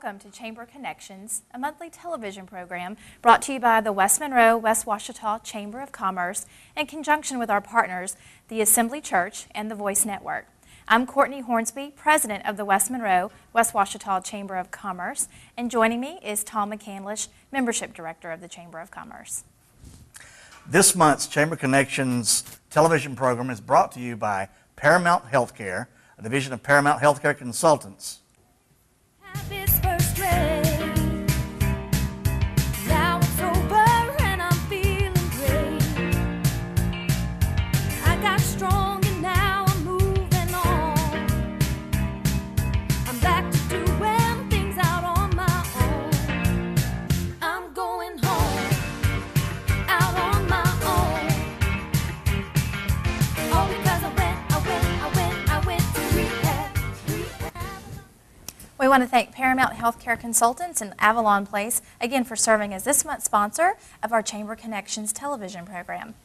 welcome to Chamber Connections, a monthly television program brought to you by the West Monroe-West Ouachita Chamber of Commerce in conjunction with our partners, the Assembly Church and the Voice Network. I'm Courtney Hornsby, president of the West Monroe-West Ouachita Chamber of Commerce, and joining me is Tom McCandlish, membership director of the Chamber of Commerce. This month's Chamber Connections television program is brought to you by Paramount Healthcare, a division of Paramount Healthcare Consultants. We want to thank Paramount Healthcare Consultants and Avalon Place again for serving as this month's sponsor of our Chamber Connections television program.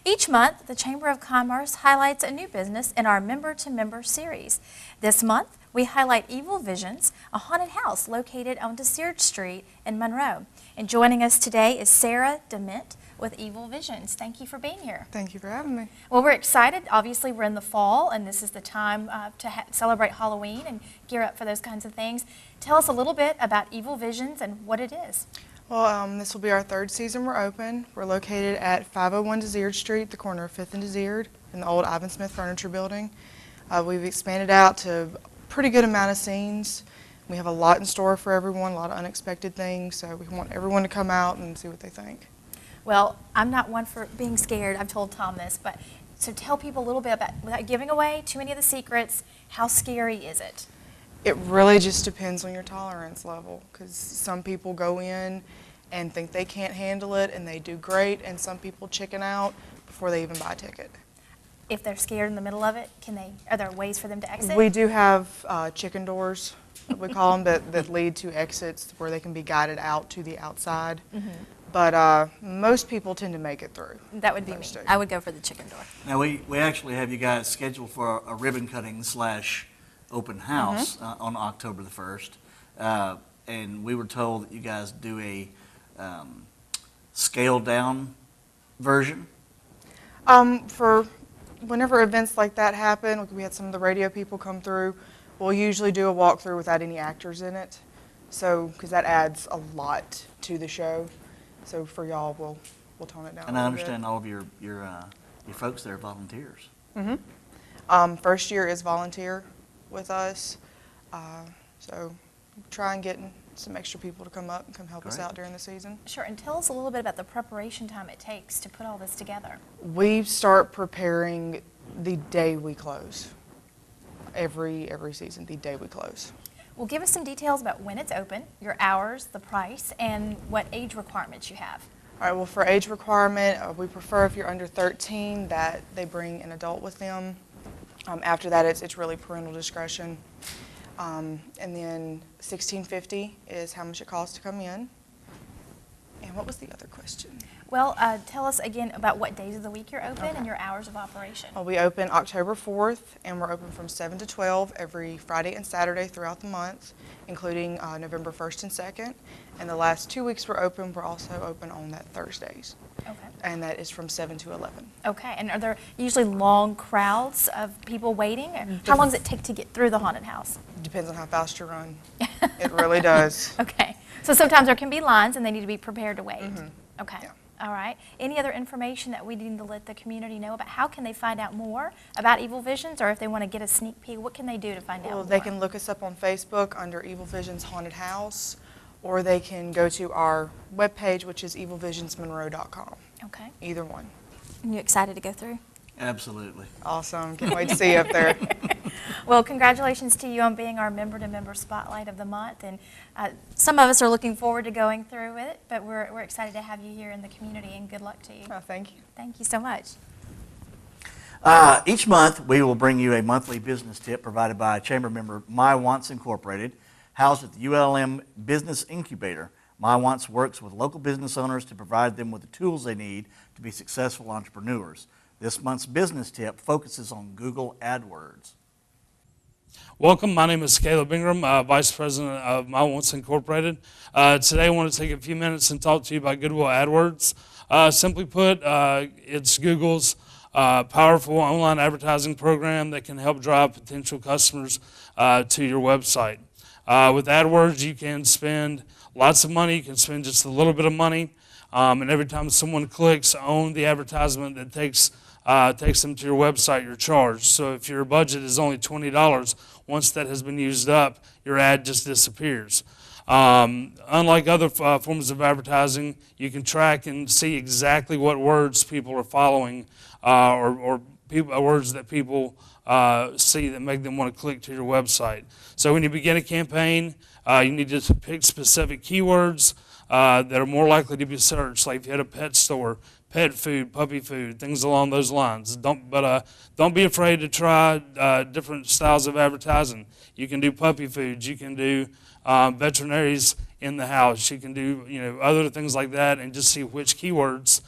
Each month, the Chamber of Commerce highlights a new business in our Member-to-Member series. This month, we highlight Evil Visions, a haunted house located on DeSeard Street in Monroe. And joining us today is Sarah DeMint with Evil Visions. Thank you for being here. Thank you for having me. Well, we're excited. Obviously, we're in the fall, and this is the time to celebrate Halloween and gear up for those kinds of things. Tell us a little bit about Evil Visions and what it is. Well, this will be our third season we're open. We're located at 501 DeSeard Street, the corner of 5th and DeSeard, in the old Ivan Smith Furniture Building. We've expanded out to a pretty good amount of scenes. We have a lot in store for everyone, a lot of unexpected things, so we want everyone to come out and see what they think. Well, I'm not one for being scared. I've told Tom this, but so tell people a little bit about, without giving away too many of the secrets, how scary is it? It really just depends on your tolerance level, because some people go in and think they can't handle it and they do great, and some people chicken out before they even buy a ticket. If they're scared in the middle of it, are there ways for them to exit? We do have chicken doors, we call them, that lead to exits where they can be guided out to the outside. Mm-hmm. But most people tend to make it through. That would be me. I would go for the chicken door. Now, we actually have you guys scheduled for a ribbon cutting / open house on October the 1st. And we were told that you guys do a scaled down version. For whenever events like that happen, like we had some of the radio people come through, we'll usually do a walkthrough without any actors in it. So, because that adds a lot to the show. So for y'all, we'll tone it down. And I understand all of your folks there are volunteers. Mm-hmm. First year is volunteer with us, so try and get some extra people to come up and come help us out during the season. Sure, and tell us a little bit about the preparation time it takes to put all this together. We start preparing the day we close. Every season, the day we close. Well, give us some details about when it's open, your hours, the price, and what age requirements you have. All right, well, for age requirement, we prefer if you're under 13 that they bring an adult with them. After that, it's really parental discretion. And then $16.50 is how much it costs to come in. And what was the other question? Well, tell us again about what days of the week you're open and your hours of operation. Well, we open October 4th, and we're open from 7 to 12 every Friday and Saturday throughout the month, including November 1st and 2nd. And the last 2 weeks we're open, we're also open on that Thursdays. Okay. And that is from 7 to 11. Okay, and are there usually long crowds of people waiting? How long does it take to get through the haunted house? Depends on how fast you run. It really does. Okay, so sometimes there can be lines and they need to be prepared to wait. Mm-hmm. Okay. Yeah. All right. Any other information that we need to let the community know about? How can they find out more about Evil Visions, or if they want to get a sneak peek, what can they do to find out more? Well, they can look us up on Facebook under Evil Visions Haunted House, or they can go to our webpage, which is evilvisionsmonroe.com. Okay. Either one. Are you excited to go through? Absolutely. Awesome. Can't wait to see you up there. Well, congratulations to you on being our member-to-member spotlight of the month, and some of us are looking forward to going through it, but we're excited to have you here in the community, and good luck to you. Oh, thank you. Thank you so much. Each month, we will bring you a monthly business tip provided by a chamber member, My Wants Incorporated, housed at the ULM Business Incubator. My Wants works with local business owners to provide them with the tools they need to be successful entrepreneurs. This month's business tip focuses on Google AdWords. Welcome, my name is Caleb Ingram, Vice President of My Wants Incorporated. Today I want to take a few minutes and talk to you about Goodwill AdWords. Simply put, it's Google's powerful online advertising program that can help drive potential customers to your website. With AdWords, you can spend lots of money, you can spend just a little bit of money, and every time someone clicks on the advertisement that takes them to your website, you're charged. So if your budget is only $20, once that has been used up, your ad just disappears. Unlike other forms of advertising, you can track and see exactly what words people are following or words that people see that make them want to click to your website. So when you begin a campaign, you need to pick specific keywords that are more likely to be searched, like if you had a pet store, pet food, puppy food, things along those lines. Don't be afraid to try different styles of advertising. You can do puppy foods, you can do veterinaries in the house, you can do other things like that, and just see which keywords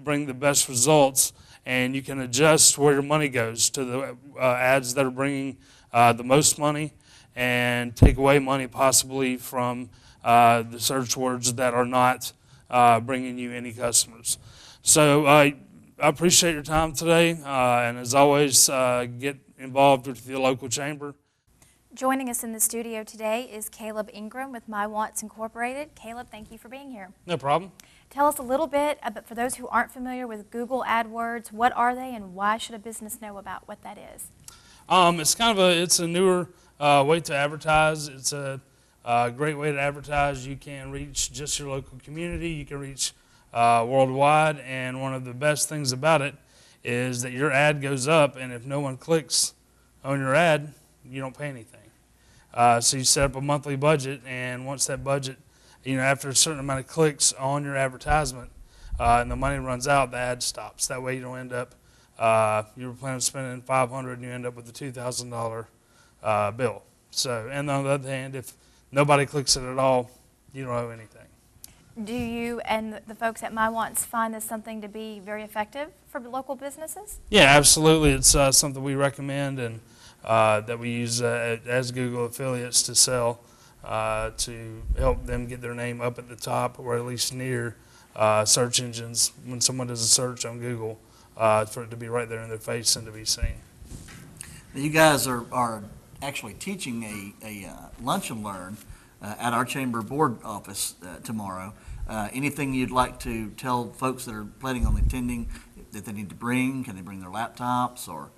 bring the best results, and you can adjust where your money goes to the ads that are bringing the most money, and take away money possibly from the search words that are not bringing you any customers. So I appreciate your time today, and as always, get involved with your local chamber. Joining us in the studio today is Caleb Ingram with My Wants Incorporated. Caleb, thank you for being here. No problem. Tell us a little bit about, for those who aren't familiar with Google AdWords, what are they and why should a business know about what that is? It's a newer way to advertise. It's a great way to advertise. You can reach just your local community. You can reach worldwide. And one of the best things about it is that your ad goes up, and if no one clicks on your ad, you don't pay anything. So you set up a monthly budget, and once that budget, after a certain amount of clicks on your advertisement, and the money runs out, the ad stops. That way you don't end up, you were planning on spending $500 and you end up with a $2,000 bill. So, and on the other hand, if nobody clicks it at all, you don't owe anything. Do you and the folks at My Wants find this something to be very effective for local businesses? Yeah, absolutely. It's something we recommend and that we use as Google affiliates to sell to help them get their name up at the top or at least near search engines when someone does a search on Google for it to be right there in their face and to be seen. You guys are actually teaching a lunch and learn at our chamber board office tomorrow. Anything you'd like to tell folks that are planning on attending that they need to bring? Can they bring their laptops or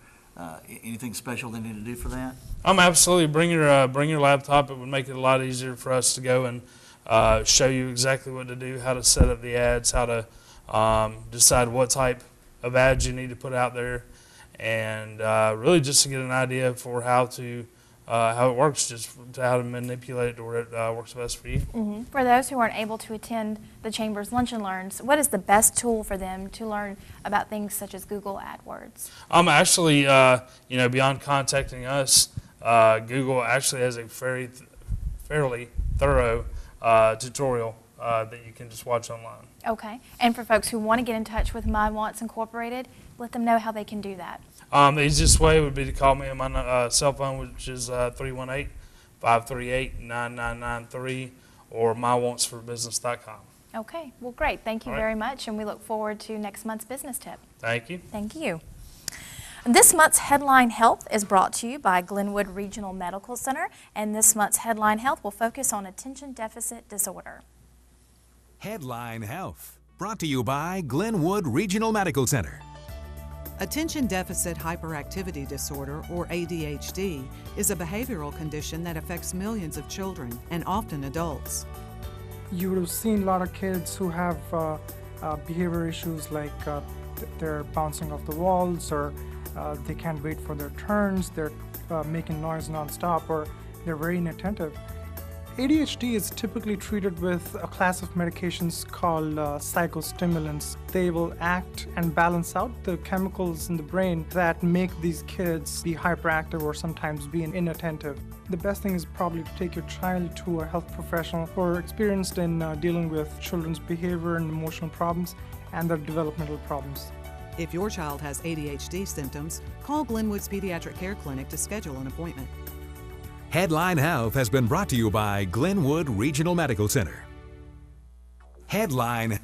anything special they need to do for that? Absolutely. Bring your laptop. It would make it a lot easier for us to go and show you exactly what to do, how to set up the ads, how to decide what type of ads you need to put out there, and really just to get an idea for how it works, just to how to manipulate it to where it works best for you. Mm-hmm. For those who aren't able to attend the Chamber's Lunch and Learns, what is the best tool for them to learn about things such as Google AdWords? Actually, beyond contacting us, Google actually has a fairly thorough tutorial that you can just watch online. Okay. And for folks who want to get in touch with My Wants Incorporated, let them know how they can do that. The easiest way would be to call me on my cell phone, which is 318-538-9993, or mywantsforbusiness.com. Okay. Well, great. Thank you All right. very much, and we look forward to next month's business tip. Thank you. Thank you. This month's Headline Health is brought to you by Glenwood Regional Medical Center, and this month's Headline Health will focus on attention deficit disorder. Headline Health, brought to you by Glenwood Regional Medical Center. Attention Deficit Hyperactivity Disorder, or ADHD, is a behavioral condition that affects millions of children and often adults. You would have seen a lot of kids who have behavior issues like they're bouncing off the walls, or they can't wait for their turns, they're making noise nonstop, or they're very inattentive. ADHD is typically treated with a class of medications called psychostimulants. They will act and balance out the chemicals in the brain that make these kids be hyperactive or sometimes be inattentive. The best thing is probably to take your child to a health professional who are experienced in dealing with children's behavior and emotional problems and their developmental problems. If your child has ADHD symptoms, call Glenwood's Pediatric Care Clinic to schedule an appointment. Headline Health has been brought to you by Glenwood Regional Medical Center. Headline.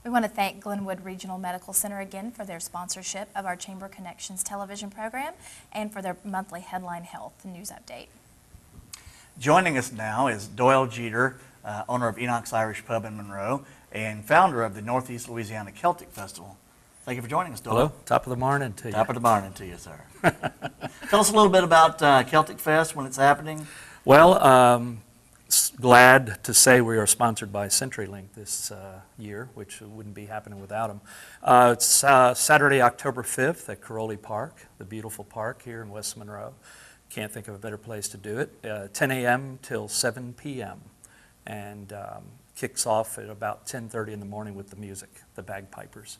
We want to thank Glenwood Regional Medical Center again for their sponsorship of our Chamber Connections television program and for their monthly Headline Health news update. Joining us now is Doyle Jeter, owner of Enoch's Irish Pub in Monroe and founder of the Northeast Louisiana Celtic Festival. Thank you for joining us, Doyle. Hello, top of the morning to you. Top of the morning to you, sir. Tell us a little bit about Celtic Fest, when it's happening. Well, glad to say we are sponsored by CenturyLink this year, which wouldn't be happening without them. It's Saturday, October 5th at Caroli Park, the beautiful park here in West Monroe. Can't think of a better place to do it. 10 a.m. till 7 p.m. and kicks off at about 10:30 in the morning with the music, the bagpipers.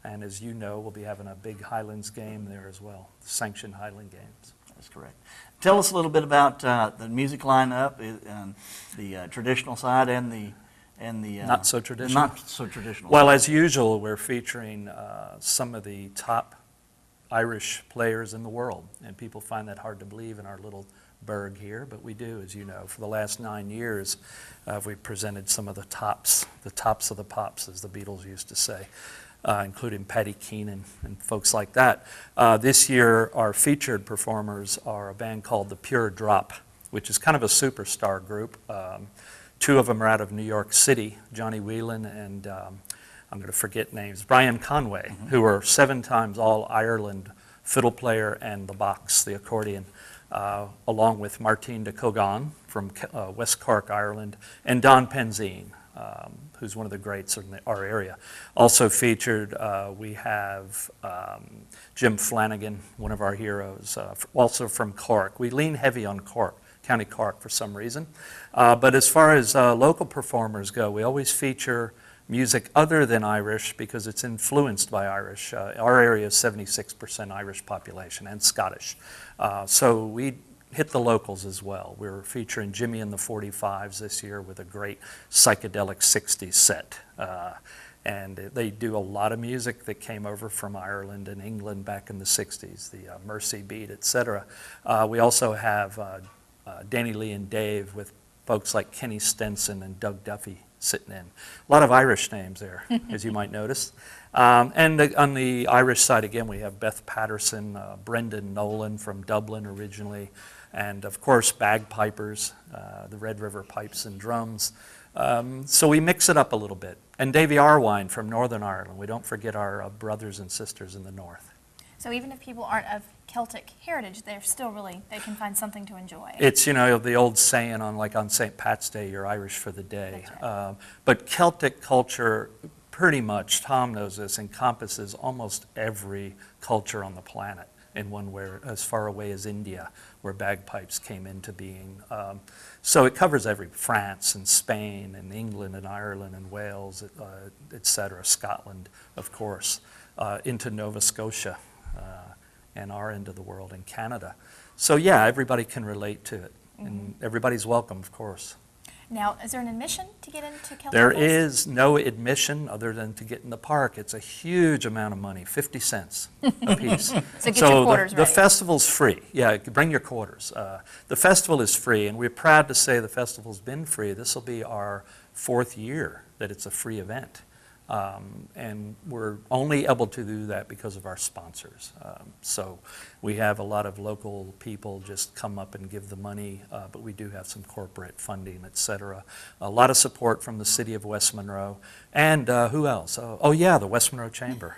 And as you know, we'll be having a big Highlands game there as well, sanctioned Highland games. That's correct. Tell us a little bit about the music lineup, and the traditional side and the Not so traditional? Not so traditional. Well, side. as usual, we're featuring some of the top Irish players in the world, and people find that hard to believe in our little burg here, but we do, as you know. For the last 9 years, we've presented some of the tops of the pops, as the Beatles used to say. Including Patty Keenan and folks like that. This year, our featured performers are a band called The Pure Drop, which is kind of a superstar group. Two of them are out of New York City, Johnny Whelan and I'm going to forget names, Brian Conway, who are 7 times All-Ireland fiddle player and the box, the accordion, along with Martine de Cogan from West Cork, Ireland, and Don Penzine, who's one of the greats in our area. Also featured, we have Jim Flanagan, one of our heroes, also from Cork. We lean heavy on Cork, County Cork for some reason. But as far as local performers go, we always feature music other than Irish because it's influenced by Irish. Our area is 76% Irish population and Scottish. So we hit the locals as well. We're featuring Jimmy and the 45s this year with a great psychedelic 60s set. And they do a lot of music that came over from Ireland and England back in the 60s, the Mersey Beat, etc. We also have Danny Lee and Dave with folks like Kenny Stenson and Doug Duffy sitting in. A lot of Irish names there, as you might notice. And on the Irish side, again, we have Beth Patterson, Brendan Nolan from Dublin originally, and of course bagpipers, the Red River Pipes and Drums. So we mix it up a little bit. And Davy Arwine from Northern Ireland. We don't forget our brothers and sisters in the north. So even if people aren't of Celtic heritage, they're still really, they can find something to enjoy. It's, you know, the old saying on St. Pat's Day, you're Irish for the day. That's right. But Celtic culture, pretty much, Tom knows this, encompasses almost every culture on the planet in one way, as far away as India, where bagpipes came into being. So it covers France and Spain and England and Ireland and Wales, et cetera, Scotland, of course, into Nova Scotia and our end of the world in Canada. So yeah, everybody can relate to it, and everybody's welcome, of course. Now, is there an admission to get into Celtic There Fest? is no admission other than to get in the park. It's a huge amount of money, 50 cents a piece. So get your quarters the ready. festival's free. Yeah, bring your quarters. The festival is free, and we're proud to say the festival's been free. This will be our 4th year that it's a free event. And we're only able to do that because of our sponsors. So we have a lot of local people just come up and give the money, but we do have some corporate funding, et cetera. A lot of support from the city of West Monroe. And who else? Oh yeah, the West Monroe Chamber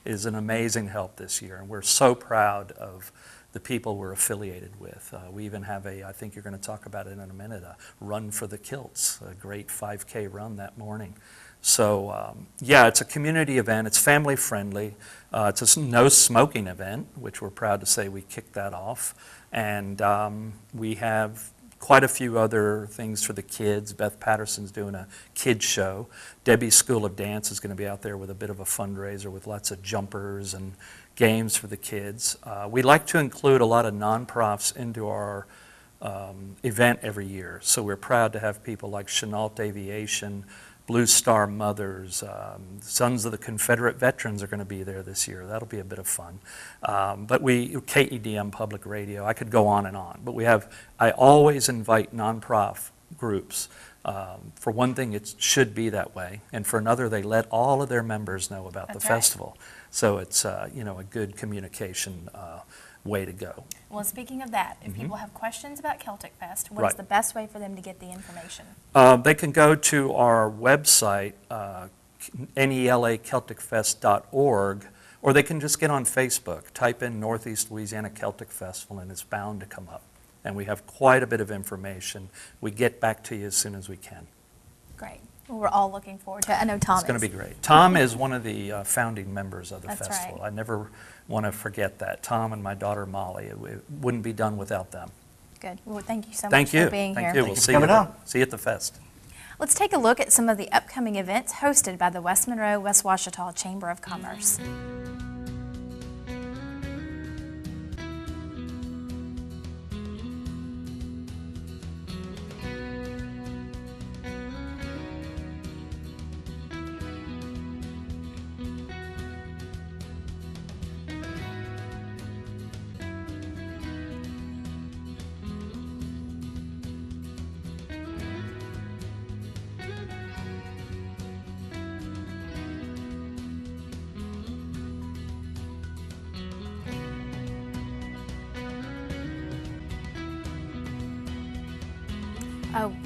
is an amazing help this year. And we're so proud of the people we're affiliated with. We even have I think you're going to talk about it in a minute, a Run for the Kilts, a great 5K run that morning. So yeah, it's a community event. It's family friendly. It's a no smoking event, which we're proud to say we kicked that off. And we have quite a few other things for the kids. Beth Patterson's doing a kids show. Debbie's School of Dance is going to be out there with a bit of a fundraiser with lots of jumpers and games for the kids. We like to include a lot of non-profs into our event every year. So we're proud to have people like Chenault Aviation, Blue Star Mothers, Sons of the Confederate Veterans are going to be there this year. That'll be a bit of fun. But KEDM Public Radio, I could go on and on. But I always invite nonprofit groups. For one thing, it should be that way. And for another, they let all of their members know about the festival. So it's, a good communication way to go. Well, speaking of that, if people have questions about Celtic Fest, what is Right. the best way for them to get the information? They can go to our website, nelacelticfest.org, or they can just get on Facebook, type in Northeast Louisiana Celtic Festival, and it's bound to come up. And we have quite a bit of information. We get back to you as soon as we can. Great. Well, we're all looking forward to it. I know Tom It's going is. to be great. Tom is one of the founding members of the That's festival. right. I never want to forget that. Tom and my daughter Molly, it wouldn't be done without them. Good. Well, thank you so Thank much you. for being Thank here. you. Thank We'll you see for you, coming on. see you at the fest. Let's take a look at some of the upcoming events hosted by the West Monroe-West Ouachita Chamber of Commerce.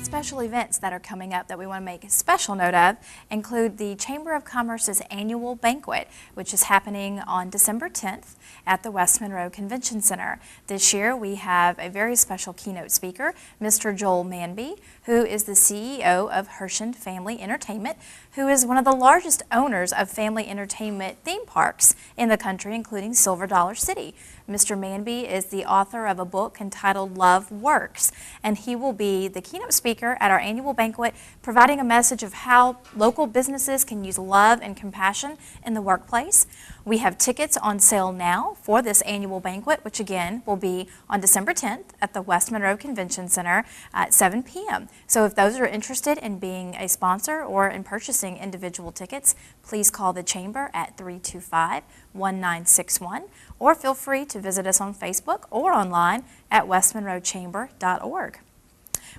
Special events that are coming up that we want to make a special note of include the Chamber of Commerce's annual banquet, which is happening on December 10th at the West Monroe Convention Center. This year we have a very special keynote speaker, Mr. Joel Manby, who is the CEO of Hershend Family Entertainment, who is one of the largest owners of family entertainment theme parks in the country, including Silver Dollar City. Mr. Manby is the author of a book entitled Love Works, and he will be the keynote speaker at our annual banquet, providing a message of how local businesses can use love and compassion in the workplace. We have tickets on sale now for this annual banquet, which again will be on December 10th at the West Monroe Convention Center at 7 p.m. So if those are interested in being a sponsor or in purchasing individual tickets, please call the Chamber at 325-1961, or feel free to visit us on Facebook or online at westmonroechamber.org.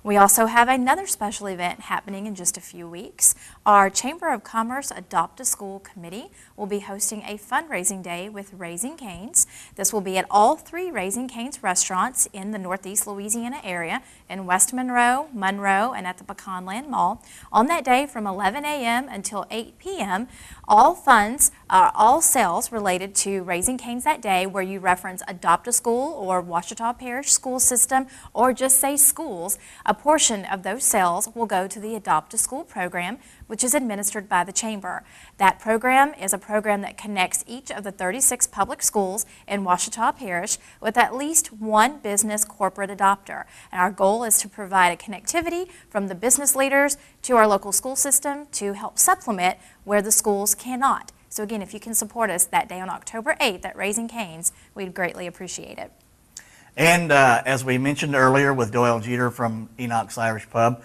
We also have another special event happening in just a few weeks. Our Chamber of Commerce Adopt a School Committee will be hosting a fundraising day with Raising Cane's. This will be at all 3 Raising Cane's restaurants in the Northeast Louisiana area in West Monroe, Monroe, and at the Pecanland Mall. On that day from 11 a.m. until 8 p.m., all funds, all sales related to Raising Cane's that day, where you reference Adopt a School or Ouachita Parish School System, or just say schools, a portion of those sales will go to the Adopt a School program, which is administered by the Chamber. That program is a program that connects each of the 36 public schools in Ouachita Parish with at least one business corporate adopter. And our goal is to provide a connectivity from the business leaders to our local school system to help supplement where the schools cannot. So again, if you can support us that day on October 8th at Raising Cane's, we'd greatly appreciate it. And as we mentioned earlier with Doyle Jeter from Enoch's Irish Pub,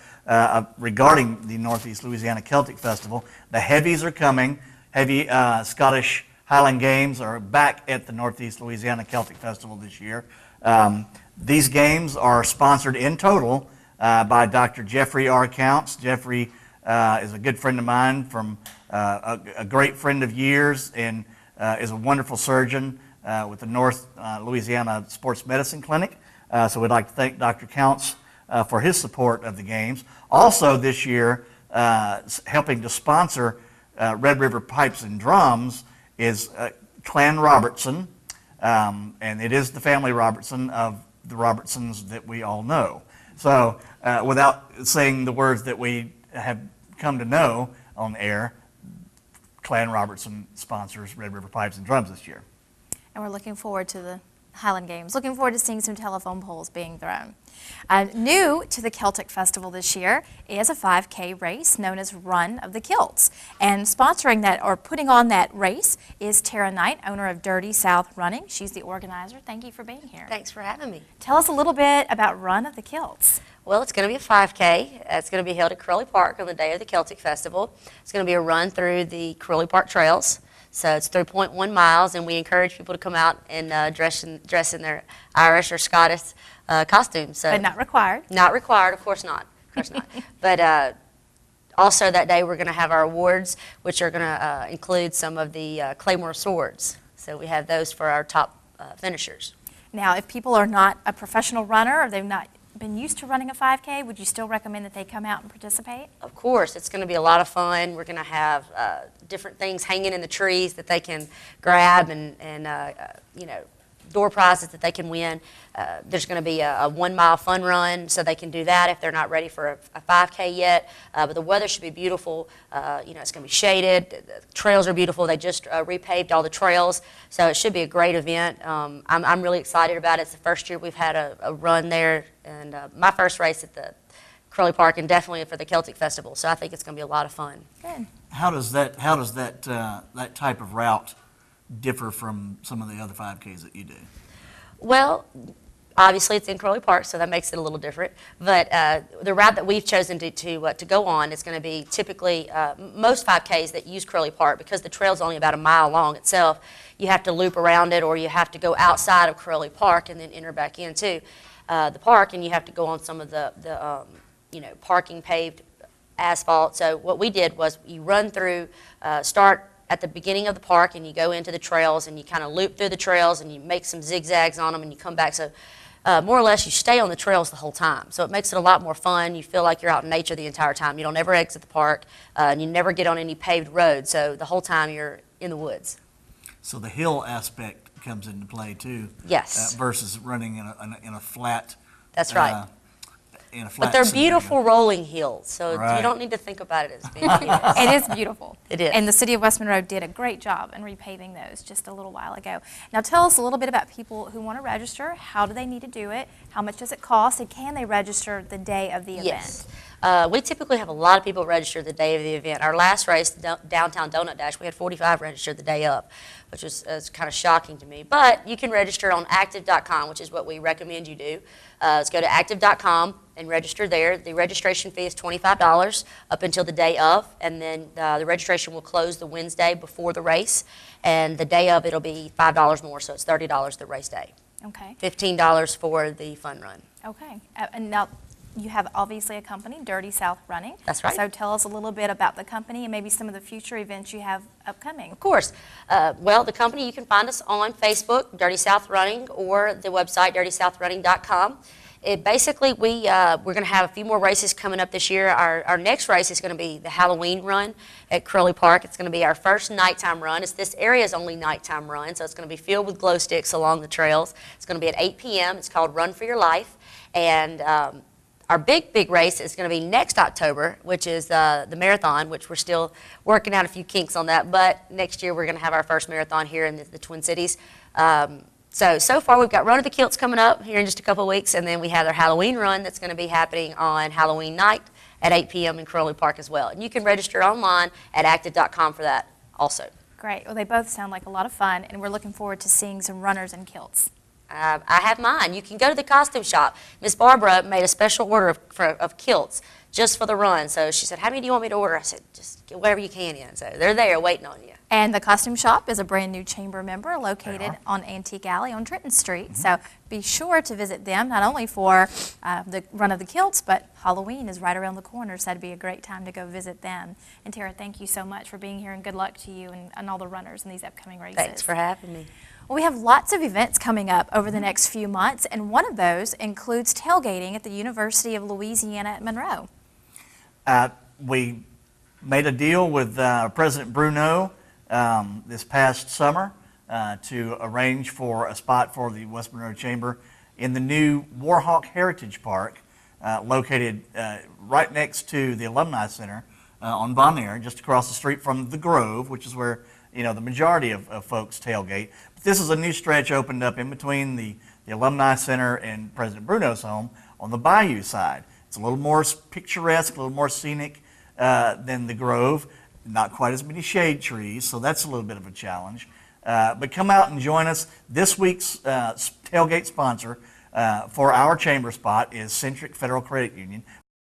regarding the Northeast Louisiana Celtic Festival, the heavies are coming. Heavy Scottish Highland Games are back at the Northeast Louisiana Celtic Festival this year. These games are sponsored in total by Dr. Jeffrey R. Counts. Jeffrey is a good friend of mine, from a great friend of years, and is a wonderful surgeon with the North Louisiana Sports Medicine Clinic. So we'd like to thank Dr. Counts for his support of the games. Also this year, helping to sponsor Red River Pipes and Drums is Clan Robertson, and it is the family Robertson of the Robertsons that we all know. So without saying the words that we have come to know on air, Clan Robertson sponsors Red River Pipes and Drums this year. And we're looking forward to the Highland Games. Looking forward to seeing some telephone poles being thrown. New to the Celtic Festival this year is a 5K race known as Run of the Kilts. And sponsoring that, or putting on that race, is Tara Knight, owner of Dirty South Running. She's the organizer. Thank you for being here. Thanks for having me. Tell us a little bit about Run of the Kilts. Well, it's going to be a 5K. It's going to be held at Crowley Park on the day of the Celtic Festival. It's going to be a run through the Crowley Park trails. So it's 3.1 miles, and we encourage people to come out and dress in their Irish or Scottish costumes. So But not required. Not required, of course not. Of course not. But also that day we're going to have our awards, which are going to include some of the Claymore swords. So we have those for our top finishers. Now, if people are not a professional runner or they've not been used to running a 5K, would you still recommend that they come out and participate? Of course, it's going to be a lot of fun. We're going to have different things hanging in the trees that they can grab and you know, door prizes that they can win. There's going to be a 1 mile fun run, so they can do that if they're not ready for a 5K yet. But the weather should be beautiful. You know, it's going to be shaded. The trails are beautiful. They just repaved all the trails, so it should be a great event. I'm really excited about it. It's the first year we've had a run there, and my first race at the Crowley Park, and definitely for the Celtic Festival. So I think it's going to be a lot of fun. Good. How does that type of route differ from some of the other 5Ks that you do? Well, obviously it's in Crowley Park, so that makes it a little different. But the route that we've chosen to go on is going to be typically most 5Ks that use Crowley Park, because the trail's only about a mile long itself. You have to loop around it, or you have to go outside of Crowley Park and then enter back into the park, and you have to go on some of the you know, parking paved asphalt. So what we did was you run through, start at the beginning of the park, and you go into the trails, and you kind of loop through the trails, and you make some zigzags on them, and you come back. So more or less you stay on the trails the whole time. So it makes it a lot more fun. You feel like you're out in nature the entire time. You don't ever exit the park, and you never get on any paved road. So the whole time you're in the woods. So the hill aspect comes into play too. Yes. Versus running in a flat. That's right. In a flat But they're scenario. beautiful rolling hills, so Right. you don't need to think about it as being hills. It is beautiful. It is. And the city of West Monroe did a great job in repaving those just a little while ago. Now tell us a little bit about people who want to register. How do they need to do it? How much does it cost? And can they register the day of the event? Yes. We typically have a lot of people register the day of the event. Our last race, the Downtown Donut Dash, we had 45 registered the day of, which was kind of shocking to me. But you can register on active.com, which is what we recommend you do. Let's go to active.com and register there. The registration fee is $25 up until the day of, and then the registration will close the Wednesday before the race, and the day of it'll be $5 more, so it's $30 the race day. Okay. $15 for the fun run. Okay. And now you have obviously a company, Dirty South Running. That's right. So tell us a little bit about the company and maybe some of the future events you have upcoming. Of course. Well, the company, you can find us on Facebook, Dirty South Running, or the website, dirtysouth.running.com. Basically, we're going to have a few more races coming up this year. Our next race is going to be the Halloween run at Crowley Park. It's going to be our first nighttime run. This area's only nighttime run, so it's going to be filled with glow sticks along the trails. It's going to be at 8 p.m. It's called Run for Your Life. And our big race is going to be next October, which is the marathon, which we're still working out a few kinks on that. But next year we're going to have our first marathon here in the Twin Cities. So far we've got Run of the Kilts coming up here in just a couple of weeks, and then we have our Halloween run that's going to be happening on Halloween night at 8 p.m. in Crowley Park as well. And you can register online at active.com for that also. Great. Well, they both sound like a lot of fun, and we're looking forward to seeing some runners in kilts. I have mine. You can go to the costume shop. Miss Barbara made a special order of kilts just for the run. So she said, how many do you want me to order? I said, just get whatever you can in. So they're there waiting on you. And the costume shop is a brand new chamber member located on Antique Alley on Trenton Street. So be sure to visit them, not only for the Run of the Kilts, but Halloween is right around the corner, so that'd be a great time to go visit them. And Tara, thank you so much for being here, and good luck to you and all the runners in these upcoming races. Thanks for having me. Well, we have lots of events coming up over the next few months, and one of those includes tailgating at the University of Louisiana at Monroe. We made a deal with President Bruno this past summer to arrange for a spot for the West Monroe Chamber in the new Warhawk Heritage Park, located right next to the Alumni Center on Bon Air, just across the street from the Grove, which is where the majority of folks tailgate. But this is a new stretch opened up in between the Alumni Center and President Bruno's home on the Bayou side. It's a little more picturesque, a little more scenic than the Grove. Not quite as many shade trees, so that's a little bit of a challenge. But come out and join us. This week's tailgate sponsor for our chamber spot is Centric Federal Credit Union.